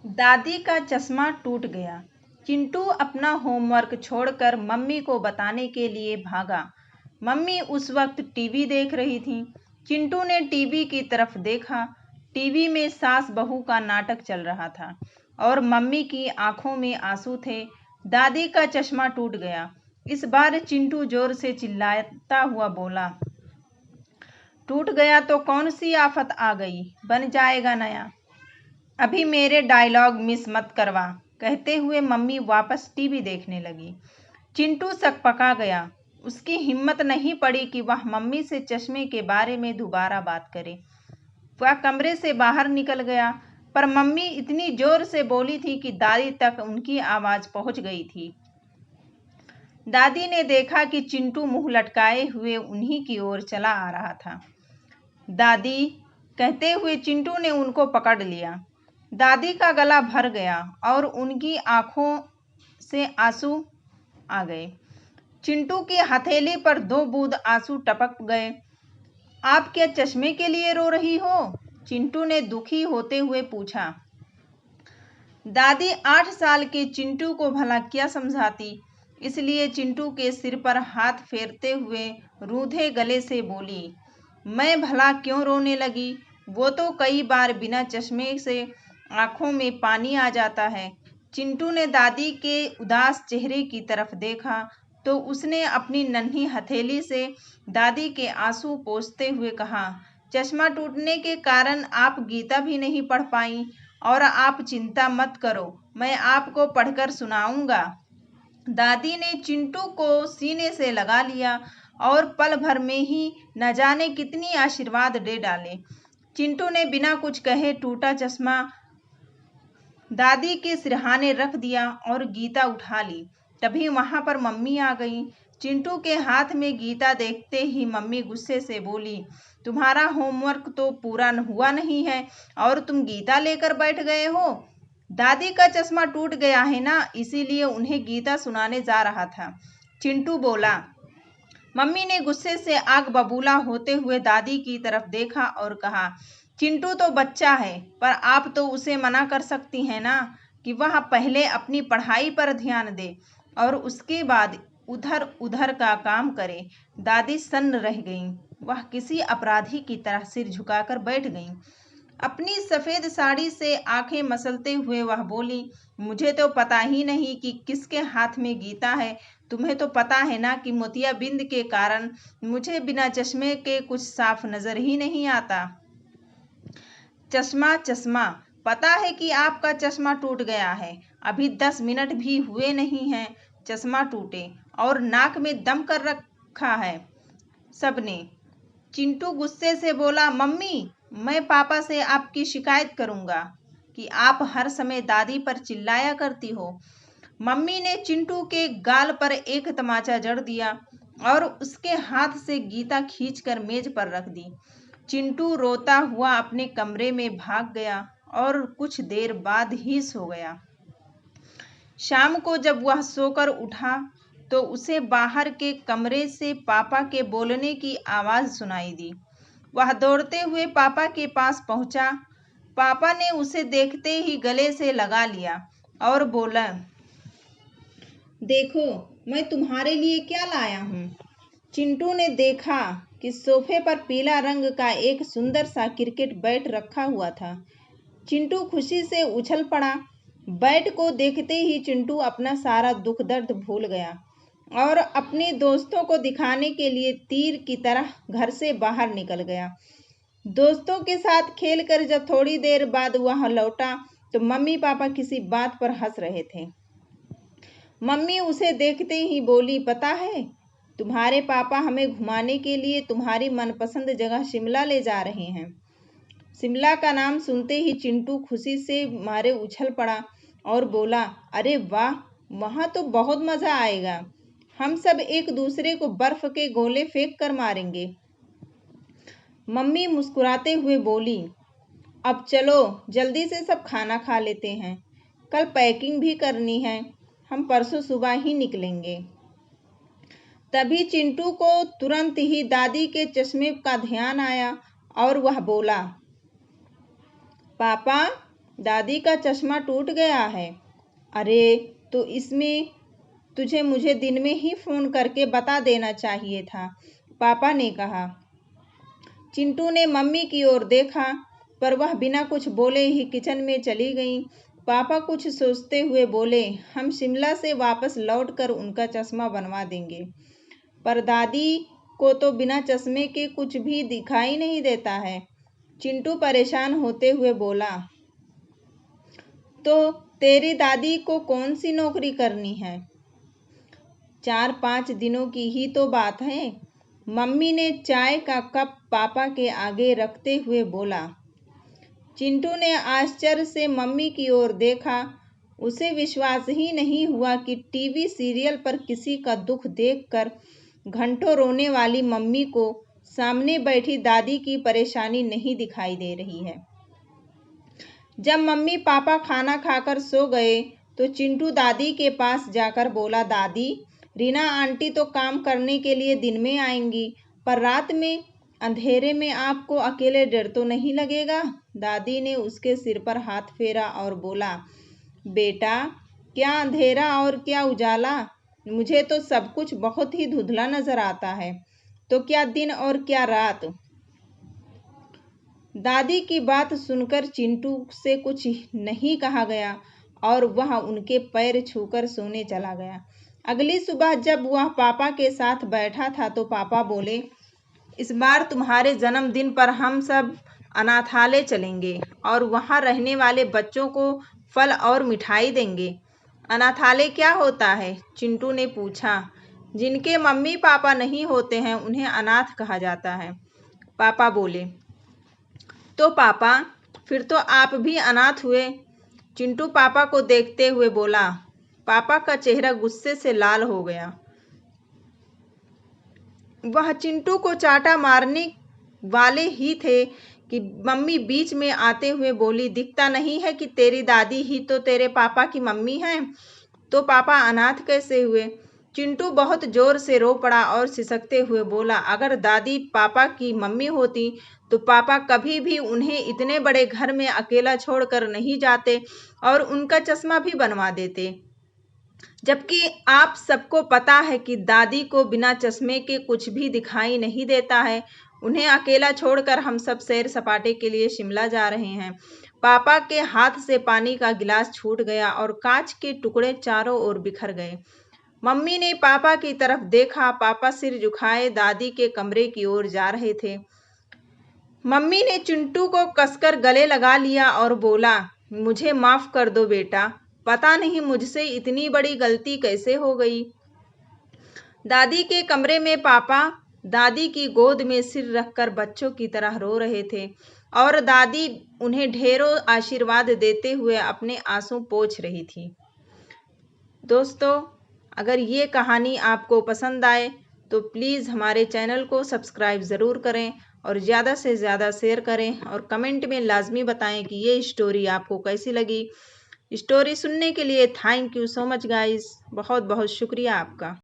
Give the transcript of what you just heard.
दादी का चश्मा टूट गया। चिंटू अपना होमवर्क छोड़कर मम्मी को बताने के लिए भागा। मम्मी उस वक्त टीवी देख रही थी। चिंटू ने टीवी की तरफ देखा। टीवी में सास बहू का नाटक चल रहा था और मम्मी की आंखों में आंसू थे। दादी का चश्मा टूट गया। इस बार चिंटू जोर से चिल्लाता हुआ बोला, टूट गया तो कौन सी आफत आ गई, बन जाएगा नया। अभी मेरे डायलॉग मिस मत करवा, कहते हुए मम्मी वापस टीवी देखने लगी। चिंटू सकपका गया। उसकी हिम्मत नहीं पड़ी कि वह मम्मी से चश्मे के बारे में दोबारा बात करे। वह कमरे से बाहर निकल गया, पर मम्मी इतनी जोर से बोली थी कि दादी तक उनकी आवाज पहुंच गई थी। दादी ने देखा कि चिंटू मुंह लटकाए हुए उन्हीं की ओर चला आ रहा था। दादी, कहते हुए चिंटू ने उनको पकड़ लिया। दादी का गला भर गया और उनकी आंखों से आंसू आ गए। चिंटू की हथेली पर 2 बूंद आंसू टपक गए। आप क्या चश्मे के लिए रो रही हो? चिंटू ने दुखी होते हुए पूछा। दादी 8 साल के चिंटू को भला क्या समझाती, इसलिए चिंटू के सिर पर हाथ फेरते हुए रूंधे गले से बोली, मैं भला क्यों रोने लगी? वो तो कई बार बिना चश्मे से आंखों में पानी आ जाता है। चिंटू ने दादी के उदास चेहरे की तरफ देखा तो उसने अपनी नन्ही हथेली से दादी के आंसू पोंछते हुए कहा, चश्मा टूटने के कारण आप गीता भी नहीं पढ़ पाई, और आप चिंता मत करो, मैं आपको पढ़कर सुनाऊंगा। दादी ने चिंटू को सीने से लगा लिया और पल भर में ही न जाने कितनी आशीर्वाद दे डाले। चिंटू ने बिना कुछ कहे टूटा चश्मा दादी के सिरहाने रख दिया और गीता उठा ली। तभी वहां पर मम्मी आ गई। चिंटू के हाथ में गीता देखते ही मम्मी गुस्से से बोली, तुम्हारा होमवर्क तो पूरा हुआ नहीं है और तुम गीता लेकर बैठ गए हो। दादी का चश्मा टूट गया है ना, इसीलिए उन्हें गीता सुनाने जा रहा था, चिंटू बोला। मम्मी ने गुस्से से आग बबूला होते हुए दादी की तरफ देखा और कहा, चिंटू तो बच्चा है, पर आप तो उसे मना कर सकती हैं ना कि वह पहले अपनी पढ़ाई पर ध्यान दे और उसके बाद उधर उधर का काम करे। दादी सन्न रह गईं। वह किसी अपराधी की तरह सिर झुकाकर बैठ गईं। अपनी सफेद साड़ी से आंखें मसलते हुए वह बोली, मुझे तो पता ही नहीं कि किसके हाथ में गीता है। तुम्हें तो पता है ना कि मोतियाबिंद के कारण मुझे बिना चश्मे के कुछ साफ नजर ही नहीं आता। चश्मा चश्मा, पता है कि आपका चश्मा टूट गया है। अभी 10 मिनट भी हुए नहीं हैं चश्मा टूटे, और नाक में दम कर रखा है सबने। चिंटू गुस्से से बोला, मम्मी, मैं पापा से आपकी शिकायत करूंगा कि आप हर समय दादी पर चिल्लाया करती हो। मम्मी ने चिंटू के गाल पर एक तमाचा जड़ दिया और उसके हाथ से गीता खींचकर मेज पर रख दी। चिंटू रोता हुआ अपने कमरे में भाग गया और कुछ देर बाद ही सो गया। शाम को जब वह सोकर उठा तो उसे बाहर के कमरे से पापा के बोलने की आवाज सुनाई दी। वह दौड़ते हुए पापा के पास पहुंचा। पापा ने उसे देखते ही गले से लगा लिया और बोला, देखो मैं तुम्हारे लिए क्या लाया हूँ। चिंटू ने देखा कि सोफे पर पीला रंग का एक सुंदर सा क्रिकेट बैट रखा हुआ था। चिंटू खुशी से उछल पड़ा। बैट को देखते ही चिंटू अपना सारा दुख दर्द भूल गया और अपने दोस्तों को दिखाने के लिए तीर की तरह घर से बाहर निकल गया। दोस्तों के साथ खेलकर जब थोड़ी देर बाद वह लौटा तो मम्मी पापा किसी बात पर हंस रहे थे। मम्मी उसे देखते ही बोली, पता है, तुम्हारे पापा हमें घुमाने के लिए तुम्हारी मनपसंद जगह शिमला ले जा रहे हैं। शिमला का नाम सुनते ही चिंटू खुशी से मारे उछल पड़ा और बोला, अरे वाह, वहां तो बहुत मजा आएगा। हम सब एक दूसरे को बर्फ के गोले फेंक कर मारेंगे। मम्मी मुस्कुराते हुए बोली, अब चलो जल्दी से सब खाना खा लेते हैं, कल पैकिंग भी करनी है, हम परसों सुबह ही निकलेंगे। तभी चिंटू को तुरंत ही दादी के चश्मे का ध्यान आया और वह बोला, पापा, दादी का चश्मा टूट गया है। अरे, तो इसमें तुझे मुझे दिन में ही फ़ोन करके बता देना चाहिए था, पापा ने कहा। चिंटू ने मम्मी की ओर देखा, पर वह बिना कुछ बोले ही किचन में चली गईं। पापा कुछ सोचते हुए बोले, हम शिमला से वापस लौटकर उनका चश्मा बनवा देंगे। पर दादी को तो बिना चश्मे के कुछ भी दिखाई नहीं देता है। चिंटू परेशान होते हुए बोला, तो तेरी दादी को कौन सी नौकरी करनी है? 4-5 दिनों की ही तो बात है। मम्मी ने चाय का कप पापा के आगे रखते हुए बोला। चिंटू ने आश्चर्य से मम्मी की ओर देखा। उसे विश्वास ही नहीं हुआ कि टीवी सीरियल पर किसी का दुख देखकर घंटों रोने वाली मम्मी को सामने बैठी दादी की परेशानी नहीं दिखाई दे रही है। जब मम्मी पापा खाना खाकर सो गए तो चिंटू दादी के पास जाकर बोला, दादी, रीना आंटी तो काम करने के लिए दिन में आएंगी, पर रात में अंधेरे में आपको अकेले डर तो नहीं लगेगा? दादी ने उसके सिर पर हाथ फेरा और बोला, बेटा, क्या अंधेरा और क्या उजाला, मुझे तो सब कुछ बहुत ही धुंधला नजर आता है, तो क्या दिन और क्या रात। दादी की बात सुनकर चिंटू से कुछ नहीं कहा गया और वह उनके पैर छूकर सोने चला गया। अगली सुबह जब वह पापा के साथ बैठा था तो पापा बोले, इस बार तुम्हारे जन्मदिन पर हम सब अनाथालय चलेंगे और वहां रहने वाले बच्चों को फल और मिठाई देंगे। अनाथालय क्या होता है? चिंटू ने पूछा। जिनके मम्मी पापा नहीं होते हैं उन्हें अनाथ कहा जाता है, पापा बोले। तो पापा, फिर तो आप भी अनाथ हुए? चिंटू पापा को देखते हुए बोला। पापा का चेहरा गुस्से से लाल हो गया। वह चिंटू को चाटा मारने वाले ही थे कि मम्मी बीच में आते हुए बोली, दिखता नहीं है कि तेरी दादी ही तो तेरे पापा की मम्मी है, तो पापा अनाथ कैसे हुए? चिंटू बहुत जोर से रो पड़ा और सिसकते हुए बोला, अगर दादी पापा की मम्मी होती तो पापा कभी भी उन्हें इतने बड़े घर में अकेला छोड़कर नहीं जाते और उनका चश्मा भी बनवा देते। जबकि आप सबको पता है कि दादी को बिना चश्मे के कुछ भी दिखाई नहीं देता है। उन्हें अकेला छोड़कर हम सब सैर सपाटे के लिए शिमला जा रहे हैं। पापा के हाथ से पानी का गिलास छूट गया और कांच के टुकड़े चारों ओर बिखर गए। मम्मी ने पापा की तरफ देखा। पापा सिर झुकाए दादी के कमरे की ओर जा रहे थे। मम्मी ने चिंटू को कसकर गले लगा लिया और बोला, मुझे माफ कर दो बेटा, पता नहीं मुझसे इतनी बड़ी गलती कैसे हो गई। दादी के कमरे में पापा दादी की गोद में सिर रखकर बच्चों की तरह रो रहे थे और दादी उन्हें ढेरों आशीर्वाद देते हुए अपने आंसू पोंछ रही थी। दोस्तों, अगर ये कहानी आपको पसंद आए तो प्लीज़ हमारे चैनल को सब्सक्राइब ज़रूर करें और ज़्यादा से ज़्यादा शेयर करें और कमेंट में लाजमी बताएं कि ये स्टोरी आपको कैसी लगी। स्टोरी सुनने के लिए thank you so much guys. बहुत बहुत शुक्रिया आपका।